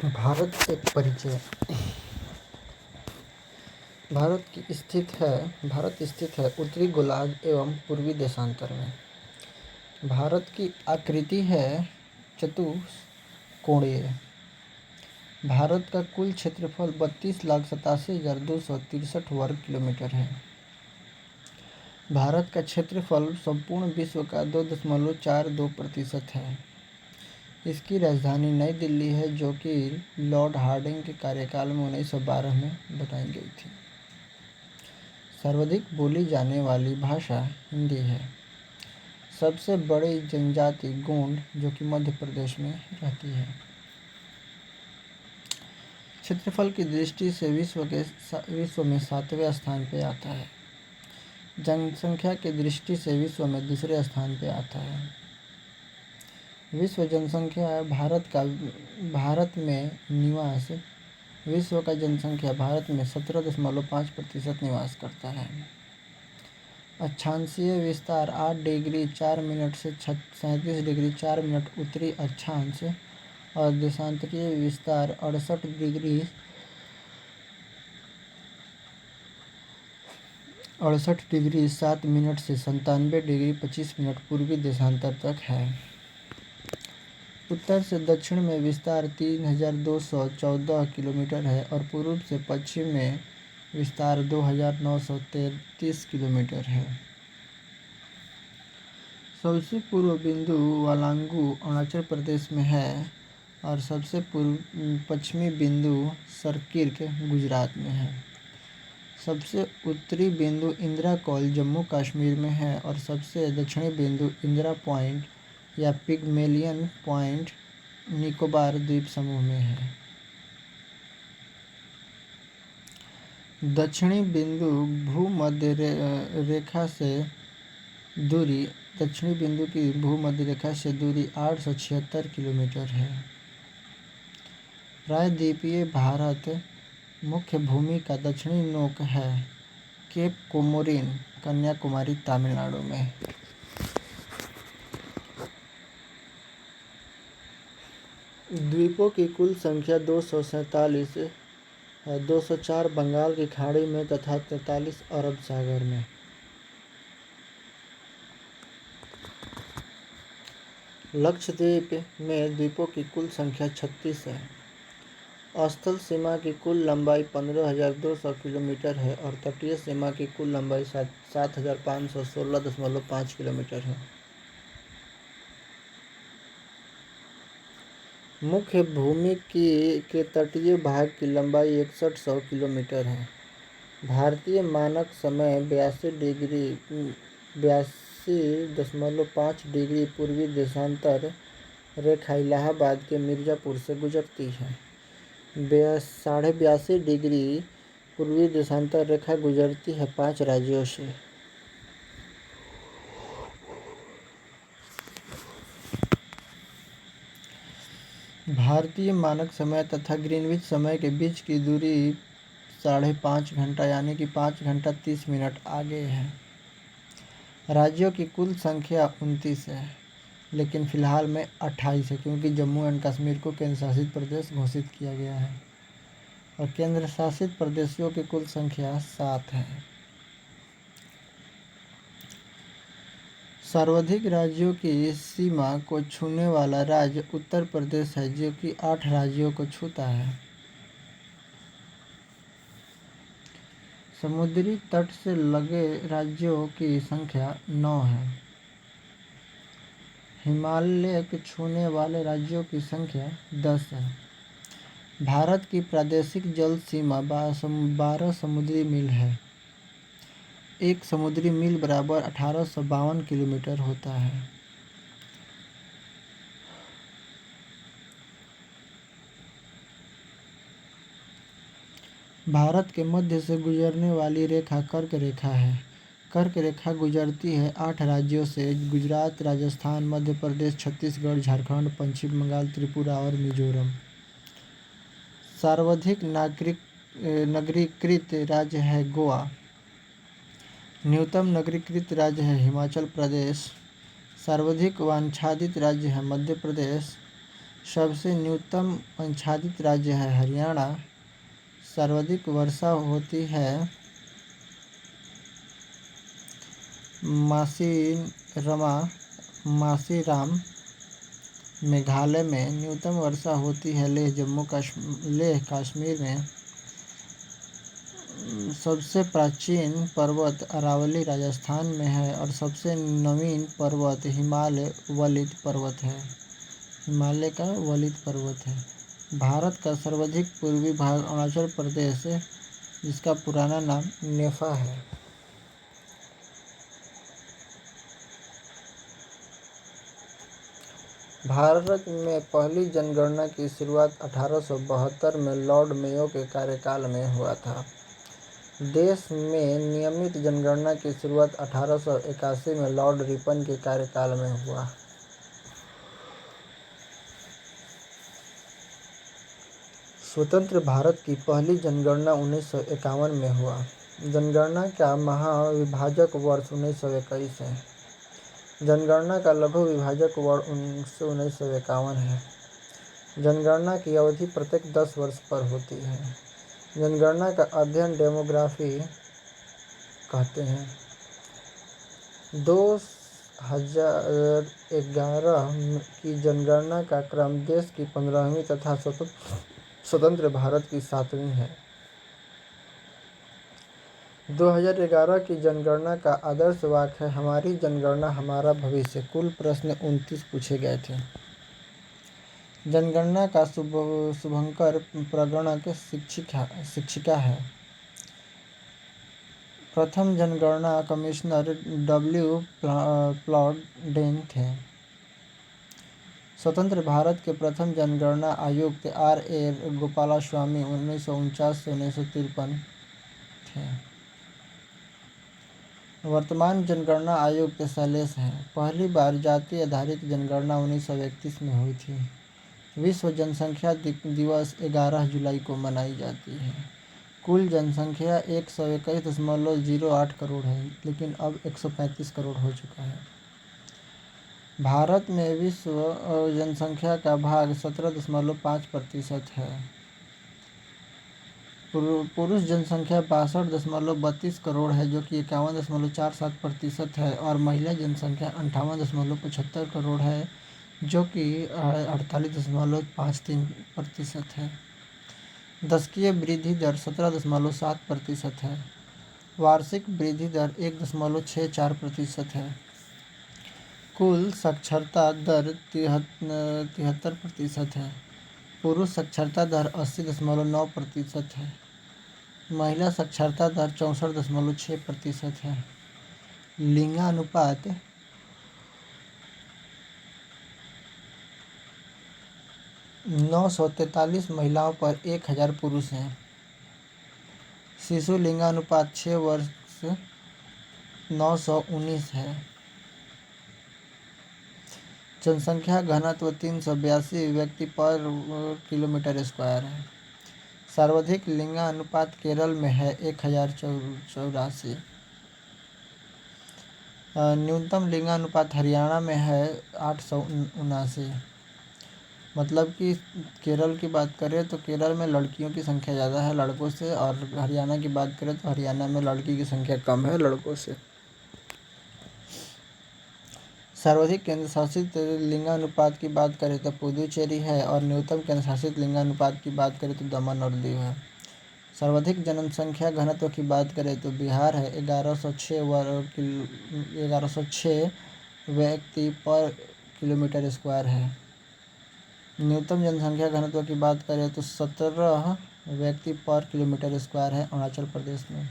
भारत एक परिचय। भारत स्थित है उत्तरी गोलार्ध एवं पूर्वी देशांतर में। भारत की आकृति है चतुष्कोणीय। भारत का कुल क्षेत्रफल 32,87,263 वर्ग किलोमीटर है। भारत का क्षेत्रफल संपूर्ण विश्व का 2.42% है। इसकी राजधानी नई दिल्ली है, जो कि लॉर्ड हार्डिंग के कार्यकाल में 1912 में बनाई गई थी। सर्वाधिक बोली जाने वाली भाषा हिंदी है। सबसे बड़ी जनजाति गोंड, जो कि मध्य प्रदेश में रहती है। क्षेत्रफल की दृष्टि से विश्व में 7वें स्थान पर आता है। जनसंख्या की दृष्टि से विश्व में दूसरे स्थान पर आता है। विश्व जनसंख्या भारत में निवास विश्व का जनसंख्या भारत में 17.5% निवास करता है। अक्षांशीय विस्तार 8 डिग्री 4 मिनट से 37 डिग्री 4 मिनट उत्तरी अक्षांश और देशांतरीय विस्तार 68 डिग्री 7 मिनट से 97 डिग्री 25 मिनट पूर्वी देशांतर तक है। उत्तर से दक्षिण में विस्तार 3,214 किलोमीटर है और पूर्व से पश्चिम में विस्तार 2,933 किलोमीटर है। सबसे पूर्व बिंदु वालांगू अरुणाचल प्रदेश में है और सबसे पश्चिमी बिंदु सरकिर्क गुजरात में है। सबसे उत्तरी बिंदु इंदिरा कॉल जम्मू कश्मीर में है और सबसे दक्षिणी बिंदु इंदिरा पॉइंट या पिगमेलियन पॉइंट निकोबार द्वीप समूह में है। दक्षिणी बिंदु की भूमध्य रेखा से दूरी 876 किलोमीटर है। प्रायद्वीपीय भारत मुख्य भूमि का दक्षिणी नोक है केप कोमोरिन, कन्याकुमारी, तमिलनाडु में। द्वीपों की कुल संख्या 247 है, 204 बंगाल की खाड़ी में तथा 43 अरब सागर में। लक्षद्वीप में द्वीपों की कुल संख्या 36 है। स्थल सीमा की कुल लंबाई 15,200 किलोमीटर है और तटीय सीमा की कुल लंबाई 7,516.5 किलोमीटर है। मुख्य भूमि के तटीय भाग की लंबाई 6100 किलोमीटर है। भारतीय मानक समय 82.5 डिग्री पूर्वी देशांतर रेखा इलाहाबाद के मिर्ज़ापुर से गुजरती है। 82.5 डिग्री पूर्वी देशांतर रेखा गुजरती है 5 राज्यों से। भारतीय मानक समय तथा ग्रीनविच समय के बीच की दूरी 5.5 घंटा यानी कि 5 घंटा 30 मिनट आगे है। राज्यों की कुल संख्या 29 है, लेकिन फ़िलहाल में 28 है, क्योंकि जम्मू एंड कश्मीर को केंद्र शासित प्रदेश घोषित किया गया है और केंद्र शासित प्रदेशों की कुल संख्या 7 है। सर्वाधिक राज्यों की सीमा को छूने वाला राज्य उत्तर प्रदेश है, जो कि 8 राज्यों को छूता है। समुद्री तट से लगे राज्यों की संख्या 9 है। हिमालय को छूने वाले राज्यों की संख्या 10 है। भारत की प्रादेशिक जल सीमा 12 समुद्री मील है। एक समुद्री मील बराबर 1852 किलोमीटर होता है। भारत के मध्य से गुजरने वाली रेखा कर्क रेखा है। कर्क रेखा गुजरती है 8 राज्यों से: गुजरात, राजस्थान, मध्य प्रदेश, छत्तीसगढ़, झारखंड, पश्चिम बंगाल, त्रिपुरा और मिजोरम। सर्वाधिक नगरीकृत राज्य है गोवा। न्यूनतम नगरीकृत राज्य है हिमाचल प्रदेश। सर्वाधिक वांछित राज्य है मध्य प्रदेश। सबसे न्यूनतम आच्छादित राज्य है हरियाणा। सर्वाधिक वर्षा होती है मासीराम मेघालय में। न्यूनतम वर्षा होती है लेह कश्मीर में। सबसे प्राचीन पर्वत अरावली राजस्थान में है और सबसे नवीन पर्वत हिमालय का वलित पर्वत है। भारत का सर्वाधिक पूर्वी भाग अरुणाचल प्रदेश, जिसका पुराना नाम नेफा है। भारत में पहली जनगणना की शुरुआत 1872 में लॉर्ड मेयो के कार्यकाल में हुआ था। देश में नियमित जनगणना की शुरुआत 1881 में लॉर्ड रिपन के कार्यकाल में हुआ। स्वतंत्र भारत की पहली जनगणना 1951 में हुआ। जनगणना का महाविभाजक वर्ष 1921 है। जनगणना का लघु विभाजक वर्ष 1951 है। जनगणना की अवधि प्रत्येक 10 वर्ष पर होती है। जनगणना का अध्ययन डेमोग्राफी कहते हैं। 2011 की जनगणना का क्रम देश की 15वीं तथा स्वतंत्र भारत की 7वीं है। 2011 की जनगणना का आदर्श वाक्य है, हमारी जनगणना हमारा भविष्य। कुल प्रश्न 29 पूछे गए थे। जनगणना का शुभंकर प्रगणक शिक्षिका है। प्रथम जनगणना कमिश्नर W. प्लॉडेन थे। स्वतंत्र भारत के प्रथम जनगणना आयुक्त R.A. गोपालास्वामी 1949 से 1953 थे। वर्तमान जनगणना आयुक्त शैलेश हैं। पहली बार जाति आधारित जनगणना 1931 में हुई थी। विश्व जनसंख्या दिवस 11 जुलाई को मनाई जाती है। कुल जनसंख्या 121.08 करोड़ है, लेकिन अब 135 करोड़ हो चुका है। भारत में विश्व जनसंख्या का भाग 17.5% है। पुरुष जनसंख्या 62.32 करोड़ है, जो कि 51.47% है, और महिला जनसंख्या 58.75 करोड़ है, जो कि 48.53% है। दशकीय वृद्धि दर 17.7% है। वार्षिक वृद्धि दर 1.64% है। कुल साक्षरता दर 73% है। पुरुष साक्षरता दर 80.9% है। महिला साक्षरता दर 64.6% है। लिंगानुपात 943 महिलाओं पर 1000 पुरुष हैं। शिशु लिंगानुपात 6 वर्ष 919 है। जनसंख्या घनत्व 382 व्यक्ति पर किलोमीटर स्क्वायर है। सर्वाधिक लिंगानुपात केरल में है 1084। न्यूनतम लिंगानुपात हरियाणा में है 879। मतलब कि केरल की बात करें तो केरल में लड़कियों की संख्या ज़्यादा है लड़कों से, और हरियाणा की बात करें तो हरियाणा में लड़की की संख्या कम है लड़कों से। सर्वाधिक केंद्र शासित लिंगानुपात की बात करें तो पुदुचेरी है, और न्यूनतम केंद्र शासित लिंगानुपात की बात करें तो दमन और दीव है। सर्वाधिक जनसंख्या घनत्व की बात करें तो बिहार है, 1106 व्यक्ति पर किलोमीटर स्क्वायर है। न्यूनतम जनसंख्या घनत्व की बात करें तो 17 व्यक्ति पर किलोमीटर स्क्वायर है अरुणाचल प्रदेश में।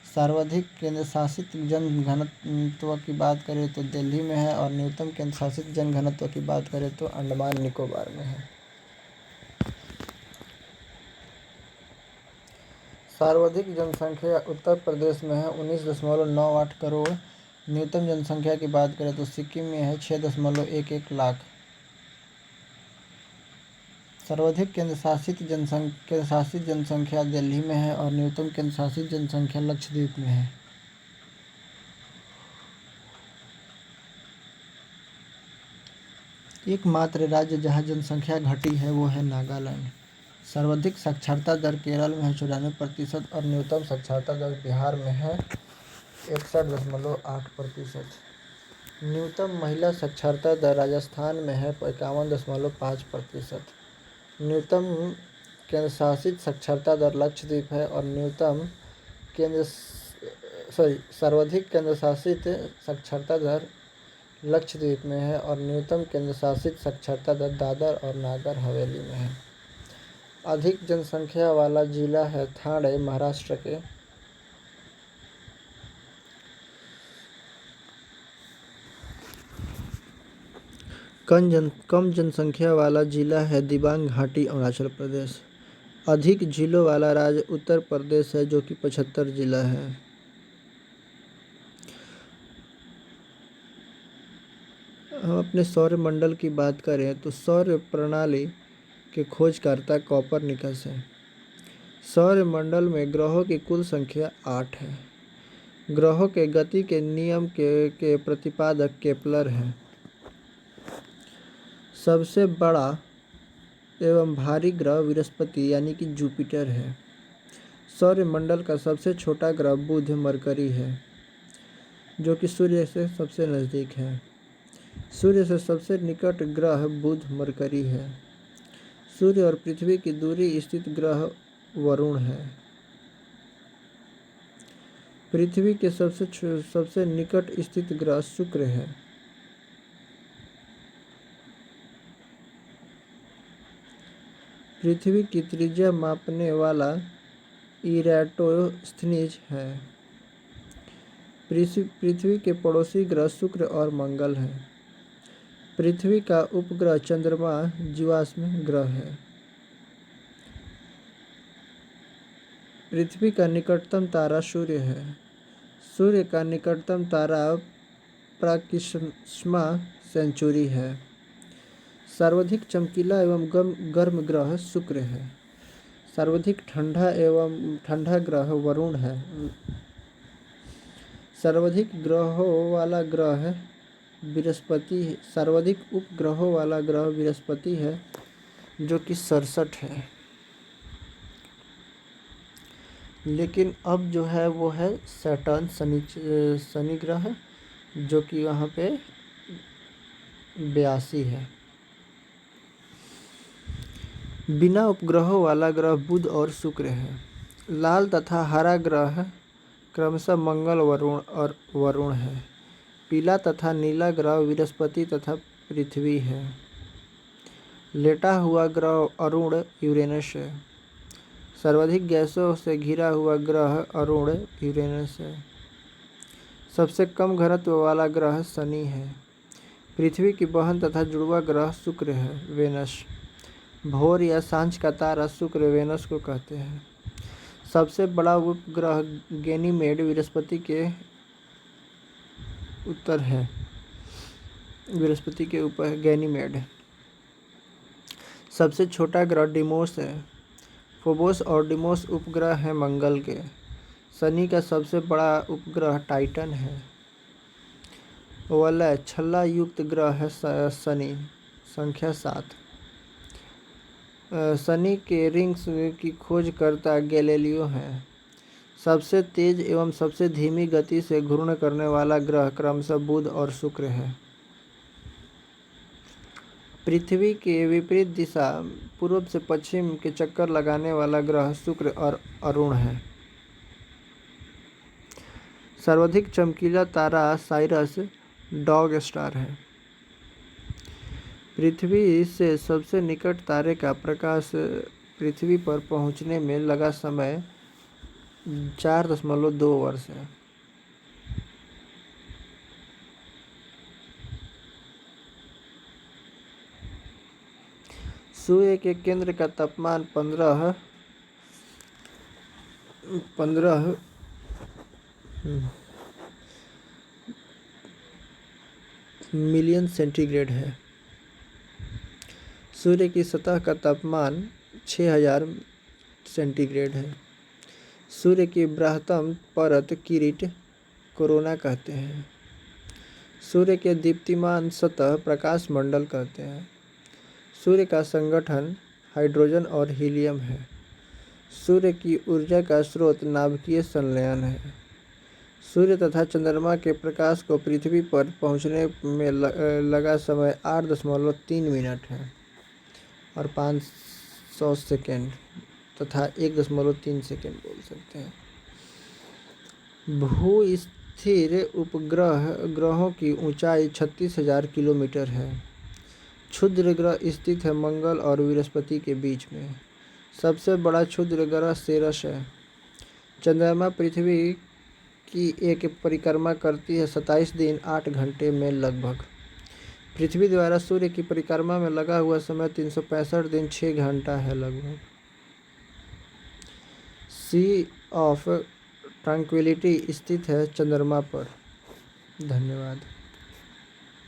सर्वाधिक केंद्र शासित जन घनत्व की बात करें तो दिल्ली में है, और न्यूनतम केंद्र शासित जन घनत्व की बात करें तो अंडमान निकोबार में है। सर्वाधिक जनसंख्या उत्तर प्रदेश में है 19.98 करोड़। न्यूनतम जनसंख्या की बात करें तो सिक्किम में है 6.11 लाख। सर्वाधिक केंद्र शासित जनसंख्या दिल्ली में है, और न्यूनतम केंद्र शासित जनसंख्या लक्षद्वीप में है। एकमात्र राज्य जहाँ जनसंख्या घटी है वो है नागालैंड। सर्वाधिक साक्षरता दर केरल में है 94% और न्यूनतम साक्षरता दर बिहार में है 61.8%। न्यूनतम महिला साक्षरता दर राजस्थान में है 51.5%। न्यूनतम केंद्र शासित साक्षरता दर लक्षद्वीप है और सर्वाधिक केंद्र शासित साक्षरता दर लक्षद्वीप में है और न्यूनतम केंद्र शासित साक्षरता दर दादर और नागर हवेली में है। अधिक जनसंख्या वाला जिला है ठाणे महाराष्ट्र के। कम जनसंख्या वाला जिला है दिबांग घाटी अरुणाचल प्रदेश। अधिक जिलों वाला राज्य उत्तर प्रदेश है जो कि 75 जिला है। हम अपने सौरमंडल की बात करें तो सौर प्रणाली के खोजकर्ता कोपरनिकस है। सौरमंडल में ग्रहों की कुल संख्या 8 है। ग्रहों के गति के नियम के प्रतिपादक केपलर है। सबसे बड़ा एवं भारी ग्रह बृहस्पति यानी कि जुपिटर है। सौरमंडल का सबसे छोटा ग्रह बुध मरकरी है जो कि सूर्य से सबसे नज़दीक है। सूर्य से सबसे निकट ग्रह बुध मरकरी है। सूर्य और पृथ्वी की दूरी स्थित ग्रह वरुण है। पृथ्वी के सबसे निकट स्थित ग्रह शुक्र है। पृथ्वी की त्रिज्या मापने वाला इराटोस्थनीज है। पृथ्वी के पड़ोसी ग्रह शुक्र और मंगल हैं। पृथ्वी का उपग्रह चंद्रमा जीवाश्म ग्रह है। पृथ्वी का निकटतम तारा सूर्य है। सूर्य का निकटतम तारा प्रक्षेपा सेंचुरी है। सर्वाधिक चमकीला एवं गर्म ग्रह शुक्र है। सर्वाधिक ठंडा ग्रह वरुण है। सर्वाधिक ग्रहों वाला ग्रह बृहस्पति। सर्वाधिक उपग्रहों वाला ग्रह बृहस्पति है जो कि 67 है। लेकिन अब जो है वो है सैटर्न शनि ग्रह जो कि वहाँ पे 82 है। बिना उपग्रहों वाला ग्रह बुध और शुक्र है। लाल तथा हरा ग्रह क्रमशः मंगल और वरुण है। पीला तथा नीला ग्रह बृहस्पति तथा पृथ्वी है। लेटा हुआ ग्रह अरुण यूरेनस है। सर्वाधिक गैसों से घिरा हुआ ग्रह अरुण यूरेनस है। सबसे कम घनत्व वाला ग्रह शनि है। पृथ्वी की बहन तथा जुड़वा ग्रह शुक्र है वेनस। भोर या सांझ का तारा शुक्र वेनस को कहते हैं। सबसे बड़ा उपग्रह गैनीमेड बृहस्पति के उत्तर है। बृहस्पति के ऊपर गैनीमेड। सबसे छोटा ग्रह डिमोस है। फोबोस और डिमोस उपग्रह हैं मंगल के। शनि का सबसे बड़ा उपग्रह टाइटन है। वलय छल्ला युक्त ग्रह है शनि, संख्या 7। शनि के रिंग्स की खोज करता गैलीलियो है। सबसे तेज एवं सबसे धीमी गति से घूर्ण करने वाला ग्रह क्रमशः बुध और शुक्र है। पृथ्वी के विपरीत दिशा पूर्व से पश्चिम के चक्कर लगाने वाला ग्रह शुक्र और अरुण है। सर्वाधिक चमकीला तारा साइरस डॉग स्टार है। पृथ्वी से सबसे निकट तारे का प्रकाश पृथ्वी पर पहुंचने में लगा समय 4.2 वर्ष है। सूर्य के केंद्र का तापमान 15 मिलियन सेंटीग्रेड है। सूर्य की सतह का तापमान 6000 सेंटीग्रेड है। सूर्य की बृहत्तम परत किरीट कोरोना कहते हैं। सूर्य के दीप्तिमान सतह प्रकाश मंडल कहते हैं। सूर्य का संगठन हाइड्रोजन और हीलियम है। सूर्य की ऊर्जा का स्रोत नाभिकीय संलयन है। सूर्य तथा चंद्रमा के प्रकाश को पृथ्वी पर पहुंचने में लगा समय 8.3 मिनट है और 500 सेकेंड तथा 1.3 सेकेंड बोल सकते हैं। भू स्थिर ग्रहों की ऊंचाई 36,000 किलोमीटर है। क्षुद्र ग्रह स्थित है मंगल और बृहस्पति के बीच में। सबसे बड़ा क्षुद्र ग्रह सेरस है। चंद्रमा पृथ्वी की एक परिक्रमा करती है 27 दिन 8 घंटे में लगभग। पृथ्वी द्वारा सूर्य की परिक्रमा में लगा हुआ समय 365 दिन 6 घंटा है लगभग। सी ऑफ ट्रैंक्विलिटी स्थित है चंद्रमा पर। धन्यवाद।